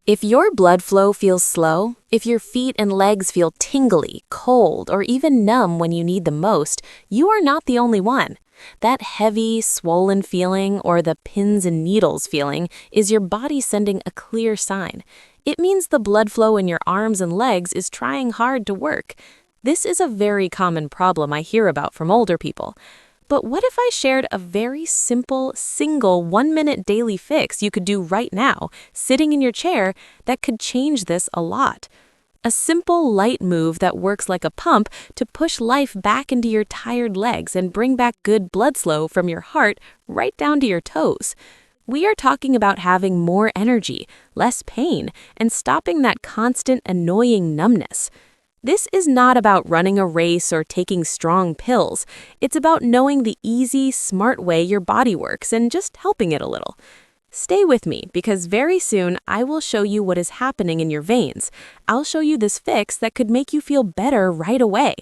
If your blood flow feels slow, if your feet and legs feel tingly, cold, or even numb when you need the most, you are not the only one. That heavy, swollen feeling or the pins and needles feeling is your body sending a clear sign. It means the blood flow in your arms and legs is trying hard to work. This is a very common problem I hear about from older people. But what if I shared a very simple, single 1-minute daily fix you could do right now, sitting in your chair, that could change this a lot? A simple, light move that works like a pump to push life back into your tired legs and bring back good blood flow from your heart right down to your toes. We are talking about having more energy, less pain, and stopping that constant, annoying numbness. This is not about running a race or taking strong pills. It's about knowing the easy, smart way your body works and just helping it a little. Stay with me because very soon I will show you what is happening in your veins. I'll show you this fix that could make you feel better right away.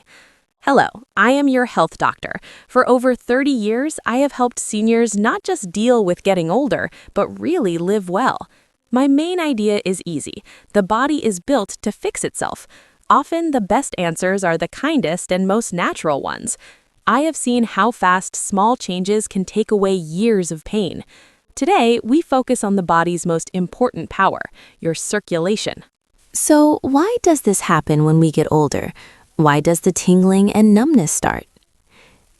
Hello, I am your health doctor. For over 30 years, I have helped seniors not just deal with getting older, but really live well. My main idea is easy. The body is built to fix itself. Often, the best answers are the kindest and most natural ones. I have seen how fast small changes can take away years of pain. Today, we focus on the body's most important power, your circulation. So, why does this happen when we get older? Why does the tingling and numbness start?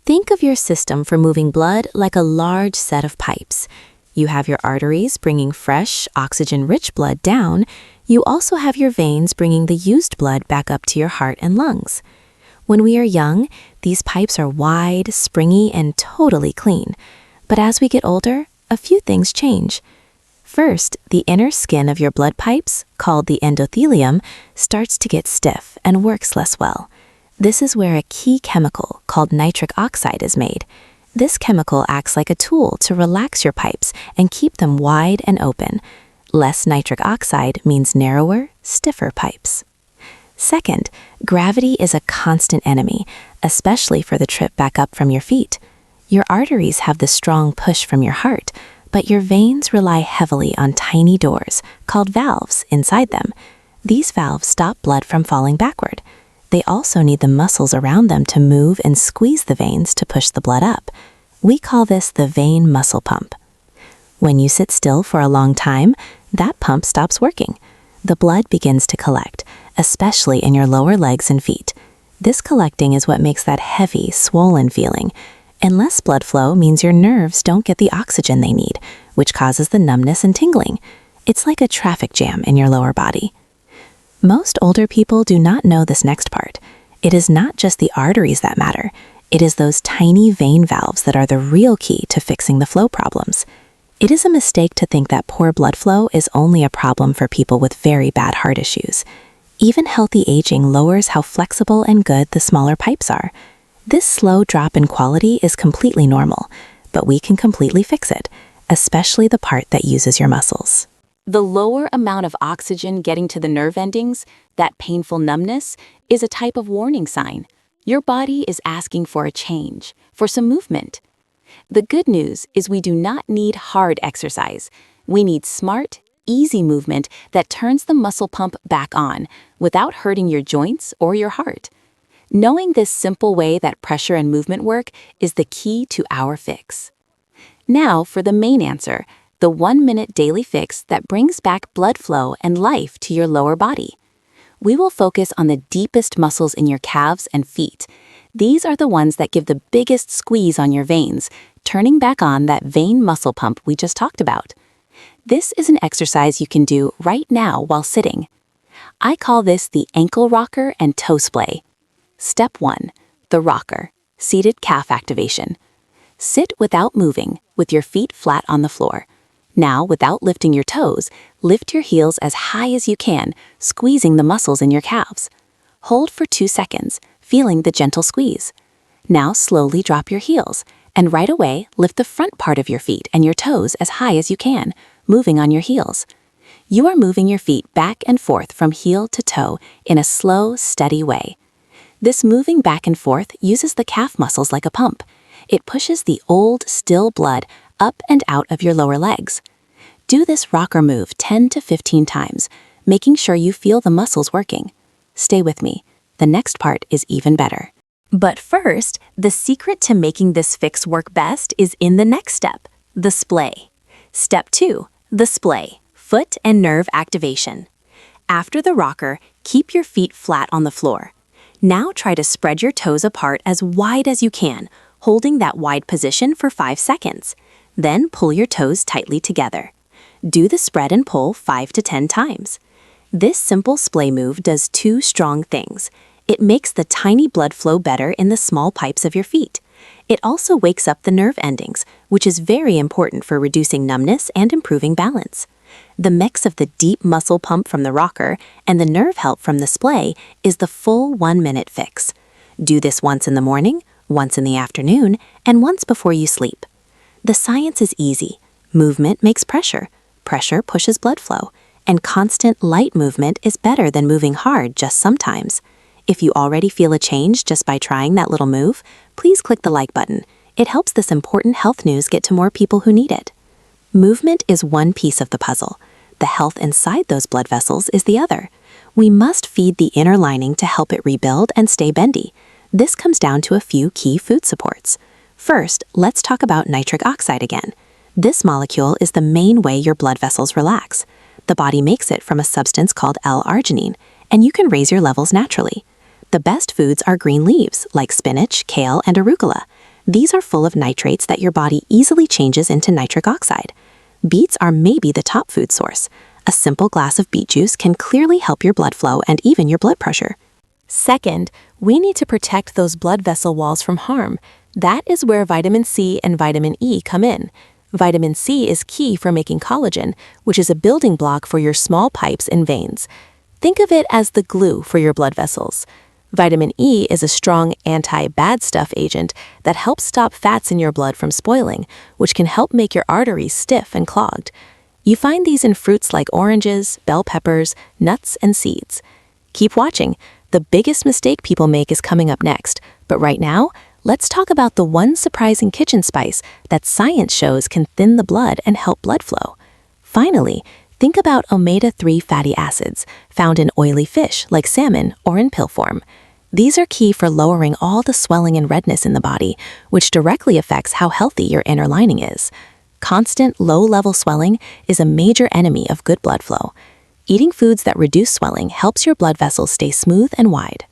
Think of your system for moving blood like a large set of pipes. You have your arteries bringing fresh, oxygen-rich blood down. You also have your veins bringing the used blood back up to your heart and lungs. When we are young, these pipes are wide, springy, and totally clean. But as we get older, a few things change. First, the inner skin of your blood pipes, called the endothelium, starts to get stiff and works less well. This is where a key chemical called nitric oxide is made. This chemical acts like a tool to relax your pipes and keep them wide and open. Less nitric oxide means narrower, stiffer pipes. Second, gravity is a constant enemy, especially for the trip back up from your feet. Your arteries have the strong push from your heart, but your veins rely heavily on tiny doors, called valves, inside them. These valves stop blood from falling backward. They also need the muscles around them to move and squeeze the veins to push the blood up. We call this the vein muscle pump. When you sit still for a long time, that pump stops working. The blood begins to collect, especially in your lower legs and feet. This collecting is what makes that heavy, swollen feeling. And less blood flow means your nerves don't get the oxygen they need, which causes the numbness and tingling. It's like a traffic jam in your lower body. Most older people do not know this next part. It is not just the arteries that matter. It is those tiny vein valves that are the real key to fixing the flow problems. It is a mistake to think that poor blood flow is only a problem for people with very bad heart issues. Even healthy aging lowers how flexible and good the smaller pipes are. This slow drop in quality is completely normal, but we can completely fix it, especially the part that uses your muscles. The lower amount of oxygen getting to the nerve endings, that painful numbness, is a type of warning sign. Your body is asking for a change, for some movement. The good news is we do not need hard exercise. We need smart, easy movement that turns the muscle pump back on without hurting your joints or your heart. Knowing this simple way that pressure and movement work is the key to our fix. Now for the main answer, the 1-minute daily fix that brings back blood flow and life to your lower body. We will focus on the deepest muscles in your calves and feet. These are the ones that give the biggest squeeze on your veins, turning back on that vein muscle pump we just talked about. This is an exercise you can do right now while sitting. I call this the ankle rocker and toe splay. Step 1, the rocker, seated calf activation. Sit without moving, with your feet flat on the floor. Now, without lifting your toes, lift your heels as high as you can, squeezing the muscles in your calves. Hold for 2 seconds, feeling the gentle squeeze. Now slowly drop your heels, and right away lift the front part of your feet and your toes as high as you can, moving on your heels. You are moving your feet back and forth from heel to toe in a slow, steady way. This moving back and forth uses the calf muscles like a pump. It pushes the old, still blood up and out of your lower legs. Do this rocker move 10 to 15 times, making sure you feel the muscles working. Stay with me. The next part is even better. But first, the secret to making this fix work best is in the next step, the splay. Step 2, the splay, foot and nerve activation. After the rocker, keep your feet flat on the floor. Now try to spread your toes apart as wide as you can, holding that wide position for 5 seconds. Then pull your toes tightly together. Do the spread and pull 5 to 10 times. This simple splay move does 2 strong things. It makes the tiny blood flow better in the small pipes of your feet. It also wakes up the nerve endings, which is very important for reducing numbness and improving balance. The mix of the deep muscle pump from the rocker and the nerve help from the splay is the full 1-minute fix. Do this once in the morning, once in the afternoon, and once before you sleep. The science is easy. Movement makes pressure. Pressure pushes blood flow. And constant light movement is better than moving hard just sometimes. If you already feel a change just by trying that little move, please click the like button. It helps this important health news get to more people who need it. Movement is one piece of the puzzle. The health inside those blood vessels is the other. We must feed the inner lining to help it rebuild and stay bendy. This comes down to a few key food supports. First, let's talk about nitric oxide again. This molecule is the main way your blood vessels relax. The body makes it from a substance called L-arginine, and you can raise your levels naturally. The best foods are green leaves, like spinach, kale, and arugula. These are full of nitrates that your body easily changes into nitric oxide. Beets are maybe the top food source. A simple glass of beet juice can clearly help your blood flow and even your blood pressure. Second, we need to protect those blood vessel walls from harm. That is where vitamin C and vitamin E come in. Vitamin C is key for making collagen, which is a building block for your small pipes and veins. Think of it as the glue for your blood vessels. Vitamin E is a strong anti-bad stuff agent that helps stop fats in your blood from spoiling, which can help make your arteries stiff and clogged. You find these in fruits like oranges, bell peppers, nuts, and seeds. Keep watching. The biggest mistake people make is coming up next, but right now, let's talk about the one surprising kitchen spice that science shows can thin the blood and help blood flow. Finally, think about omega-3 fatty acids found in oily fish like salmon or in pill form. These are key for lowering all the swelling and redness in the body, which directly affects how healthy your inner lining is. Constant low-level swelling is a major enemy of good blood flow. Eating foods that reduce swelling helps your blood vessels stay smooth and wide.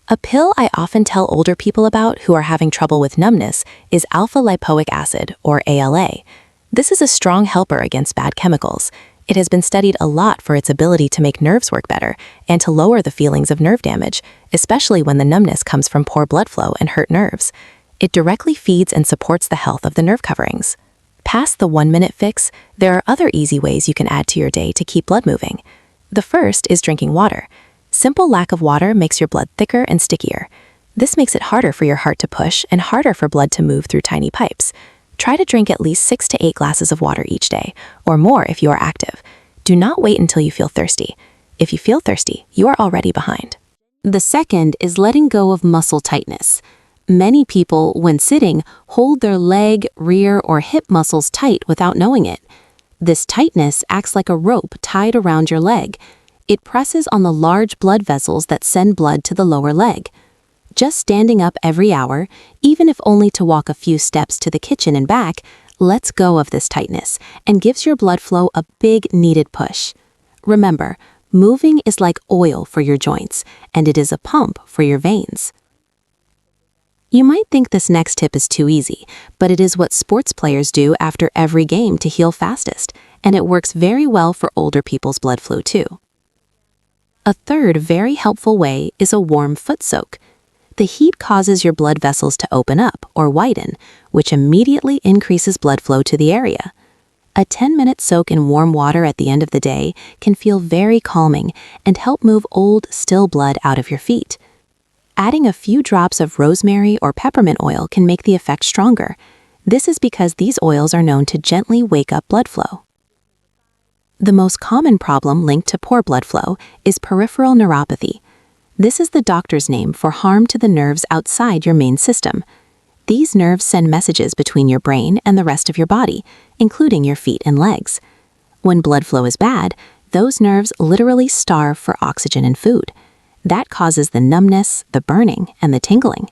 A pill I often tell older people about who are having trouble with numbness is alpha-lipoic acid, or ALA. This is a strong helper against bad chemicals. It has been studied a lot for its ability to make nerves work better and to lower the feelings of nerve damage, especially when the numbness comes from poor blood flow and hurt nerves. It directly feeds and supports the health of the nerve coverings. Past the 1-minute fix, there are other easy ways you can add to your day to keep blood moving. The first is drinking water. Simple lack of water makes your blood thicker and stickier. This makes it harder for your heart to push and harder for blood to move through tiny pipes. Try to drink at least 6 to 8 glasses of water each day, or more if you are active. Do not wait until you feel thirsty. If you feel thirsty, you are already behind. The second is letting go of muscle tightness. Many people, when sitting, hold their leg, rear, or hip muscles tight without knowing it. This tightness acts like a rope tied around your leg. It presses on the large blood vessels that send blood to the lower leg. Just standing up every hour, even if only to walk a few steps to the kitchen and back, lets go of this tightness and gives your blood flow a big needed push. Remember, moving is like oil for your joints, and it is a pump for your veins. You might think this next tip is too easy, but it is what sports players do after every game to heal fastest, and it works very well for older people's blood flow too. A third very helpful way is a warm foot soak. The heat causes your blood vessels to open up or widen, which immediately increases blood flow to the area. A 10-minute soak in warm water at the end of the day can feel very calming and help move old, still blood out of your feet. Adding a few drops of rosemary or peppermint oil can make the effect stronger. This is because these oils are known to gently wake up blood flow. The most common problem linked to poor blood flow is peripheral neuropathy. This is the doctor's name for harm to the nerves outside your main system. These nerves send messages between your brain and the rest of your body, including your feet and legs. When blood flow is bad, those nerves literally starve for oxygen and food. That causes the numbness, the burning, and the tingling.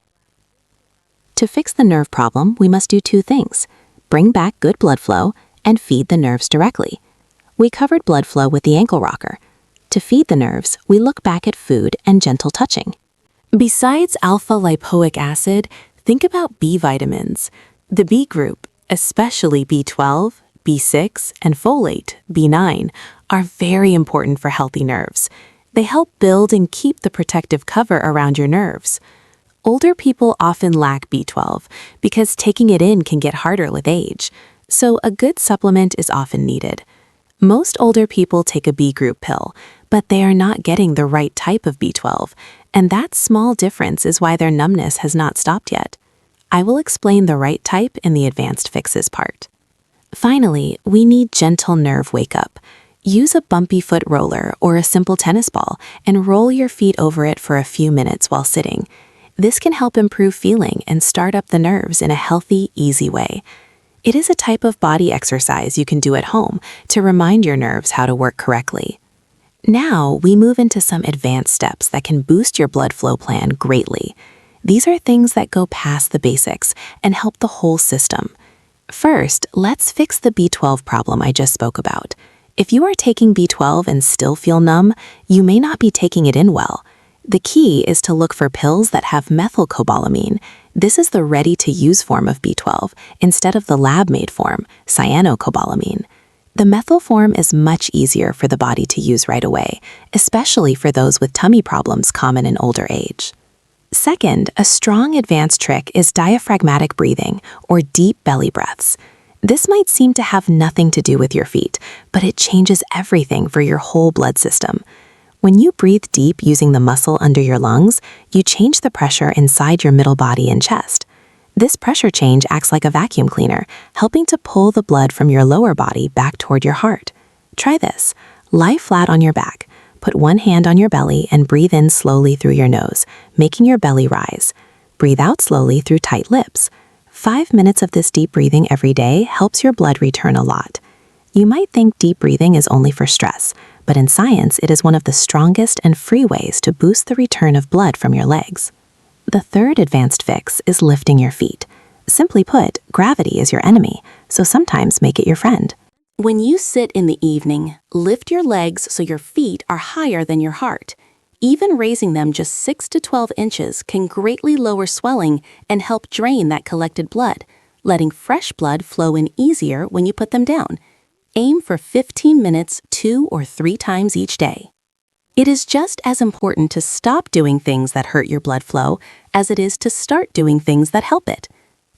To fix the nerve problem, we must do two things: bring back good blood flow and feed the nerves directly. We covered blood flow with the ankle rocker. To feed the nerves, we look back at food and gentle touching. Besides alpha-lipoic acid, think about B vitamins. The B group, especially B12, B6, and folate, B9, are very important for healthy nerves. They help build and keep the protective cover around your nerves. Older people often lack B12 because taking it in can get harder with age, so a good supplement is often needed. Most older people take a B group pill, but they are not getting the right type of B12, and that small difference is why their numbness has not stopped yet. I will explain the right type in the advanced fixes part. Finally, we need gentle nerve wake-up. Use a bumpy foot roller or a simple tennis ball and roll your feet over it for a few minutes while sitting. This can help improve feeling and start up the nerves in a healthy, easy way. It is a type of body exercise you can do at home to remind your nerves how to work correctly. Now, we move into some advanced steps that can boost your blood flow plan greatly. These are things that go past the basics and help the whole system. First, let's fix the B12 problem I just spoke about. If you are taking B12 and still feel numb, you may not be taking it in well. The key is to look for pills that have methylcobalamin. This is the ready-to-use form of B12 instead of the lab-made form, cyanocobalamin. The methyl form is much easier for the body to use right away, especially for those with tummy problems common in older age. Second, a strong advanced trick is diaphragmatic breathing, or deep belly breaths. This might seem to have nothing to do with your feet, but it changes everything for your whole blood system. When you breathe deep using the muscle under your lungs, you change the pressure inside your middle body and chest. This pressure change acts like a vacuum cleaner, helping to pull the blood from your lower body back toward your heart. Try this. Lie flat on your back. Put one hand on your belly and breathe in slowly through your nose, making your belly rise. Breathe out slowly through tight lips. 5 minutes of this deep breathing every day helps your blood return a lot. You might think deep breathing is only for stress, but in science, it is one of the strongest and free ways to boost the return of blood from your legs. The third advanced fix is lifting your feet. Simply put, gravity is your enemy, so sometimes make it your friend. When you sit in the evening, lift your legs so your feet are higher than your heart. Even raising them just 6 to 12 inches can greatly lower swelling and help drain that collected blood, letting fresh blood flow in easier when you put them down. Aim for 15 minutes 2 or 3 times each day. It is just as important to stop doing things that hurt your blood flow as it is to start doing things that help it.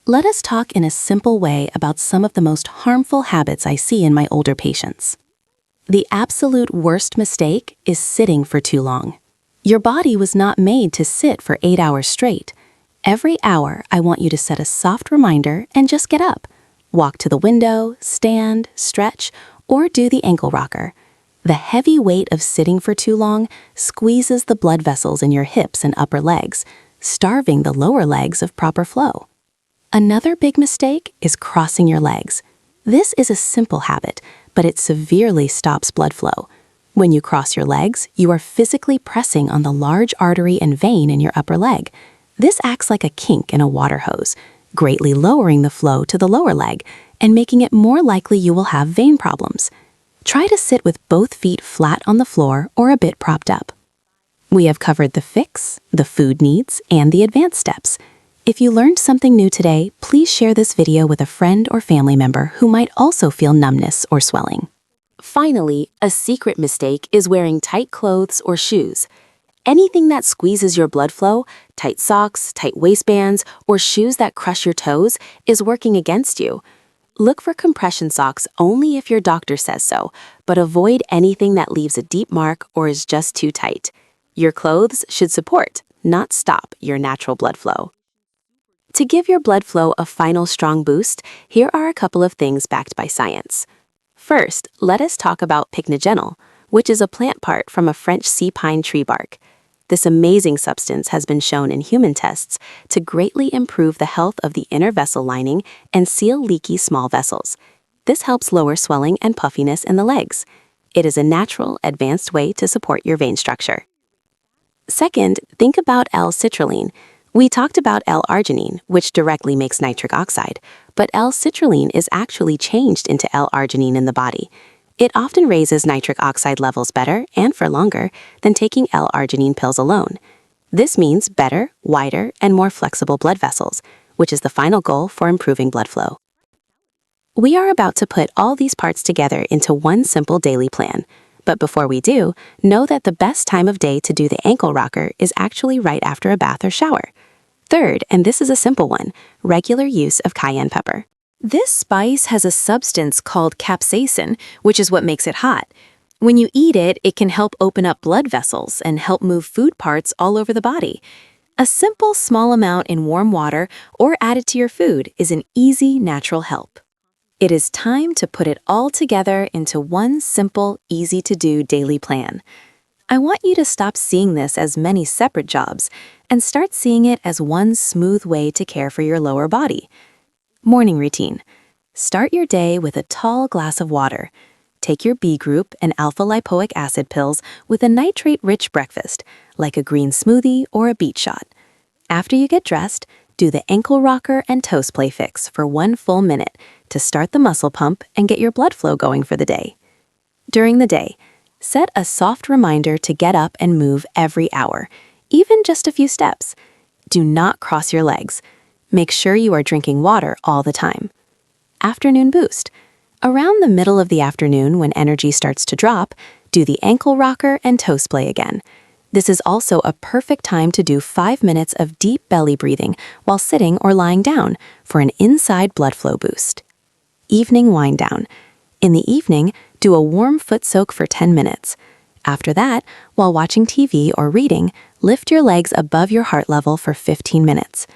Let us talk in a simple way about some of the most harmful habits I see in my older patients. The absolute worst mistake is sitting for too long. Your body was not made to sit for 8 hours straight. Every hour, I want you to set a soft reminder and just get up. Walk to the window, stand, stretch, or do the ankle rocker. The heavy weight of sitting for too long squeezes the blood vessels in your hips and upper legs, starving the lower legs of proper flow. Another big mistake is crossing your legs. This is a simple habit, but it severely stops blood flow. When you cross your legs, you are physically pressing on the large artery and vein in your upper leg. This acts like a kink in a water hose, greatly lowering the flow to the lower leg and making it more likely you will have vein problems. Try to sit with both feet flat on the floor or a bit propped up. We have covered the fix, the food needs, and the advanced steps. If you learned something new today, please share this video with a friend or family member who might also feel numbness or swelling. Finally, a secret mistake is wearing tight clothes or shoes. Anything that squeezes your blood flow, tight socks, tight waistbands, or shoes that crush your toes, is working against you. Look for compression socks only if your doctor says so, but avoid anything that leaves a deep mark or is just too tight. Your clothes should support, not stop, your natural blood flow. To give your blood flow a final strong boost, here are a couple of things backed by science. First, let us talk about pycnogenol, which is a plant part from a French sea pine tree bark. This amazing substance has been shown in human tests to greatly improve the health of the inner vessel lining and seal leaky small vessels. This helps lower swelling and puffiness in the legs. It is a natural, advanced way to support your vein structure. Second, think about L-citrulline. We talked about L-arginine, which directly makes nitric oxide, but L-citrulline is actually changed into L-arginine in the body. It often raises nitric oxide levels better and for longer than taking L-arginine pills alone. This means better, wider, and more flexible blood vessels, which is the final goal for improving blood flow. We are about to put all these parts together into one simple daily plan. But before we do, know that the best time of day to do the ankle rocker is actually right after a bath or shower. Third, and this is a simple one, regular use of cayenne pepper. This spice has a substance called capsaicin, which is what makes it hot. When you eat it, it can help open up blood vessels and help move food parts all over the body. A simple small amount in warm water or add it to your food is an easy, natural help. It is time to put it all together into one simple, easy-to-do daily plan. I want you to stop seeing this as many separate jobs and start seeing it as one smooth way to care for your lower body. Morning routine. Start your day with a tall glass of water. Take your B group and alpha-lipoic acid pills with a nitrate-rich breakfast, like a green smoothie or a beet shot. After you get dressed, do the ankle rocker and toes play fix for 1 full minute to start the muscle pump and get your blood flow going for the day. During the day, set a soft reminder to get up and move every hour, even just a few steps. Do not cross your legs. Make sure you are drinking water all the time. Afternoon boost. Around the middle of the afternoon when energy starts to drop, do the ankle rocker and toes play again. This is also a perfect time to do 5 minutes of deep belly breathing while sitting or lying down for an inside blood flow boost. Evening wind down. In the evening, do a warm foot soak for 10 minutes. After that, while watching TV or reading, lift your legs above your heart level for 15 minutes.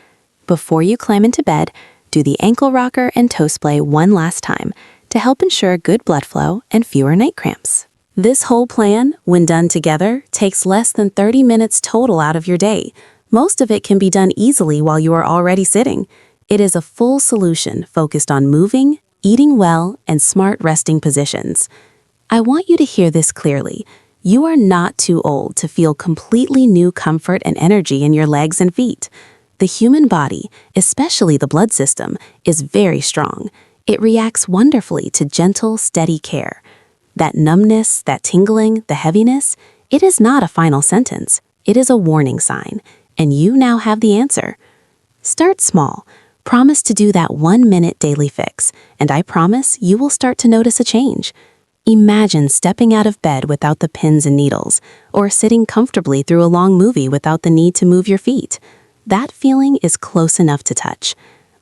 Before you climb into bed, do the ankle rocker and toe splay one last time to help ensure good blood flow and fewer night cramps. This whole plan, when done together, takes less than 30 minutes total out of your day. Most of it can be done easily while you are already sitting. It is a full solution focused on moving, eating well, and smart resting positions. I want you to hear this clearly. You are not too old to feel completely new comfort and energy in your legs and feet. The human body, especially the blood system, is very strong. It reacts wonderfully to gentle, steady care. That numbness, that tingling, the heaviness, it is not a final sentence. It is a warning sign, and you now have the answer. Start small. Promise to do that 1-minute daily fix, and I promise you will start to notice a change. Imagine stepping out of bed without the pins and needles, or sitting comfortably through a long movie without the need to move your feet. That feeling is close enough to touch.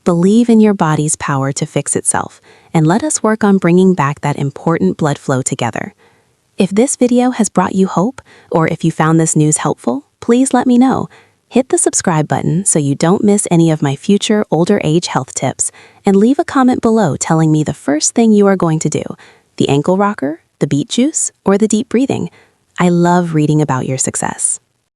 Believe in your body's power to fix itself, and let us work on bringing back that important blood flow together. If this video has brought you hope, or if you found this news helpful, please let me know. Hit the subscribe button so you don't miss any of my future older age health tips, and leave a comment below telling me the first thing you are going to do, the ankle rocker, the beet juice, or the deep breathing. I love reading about your success.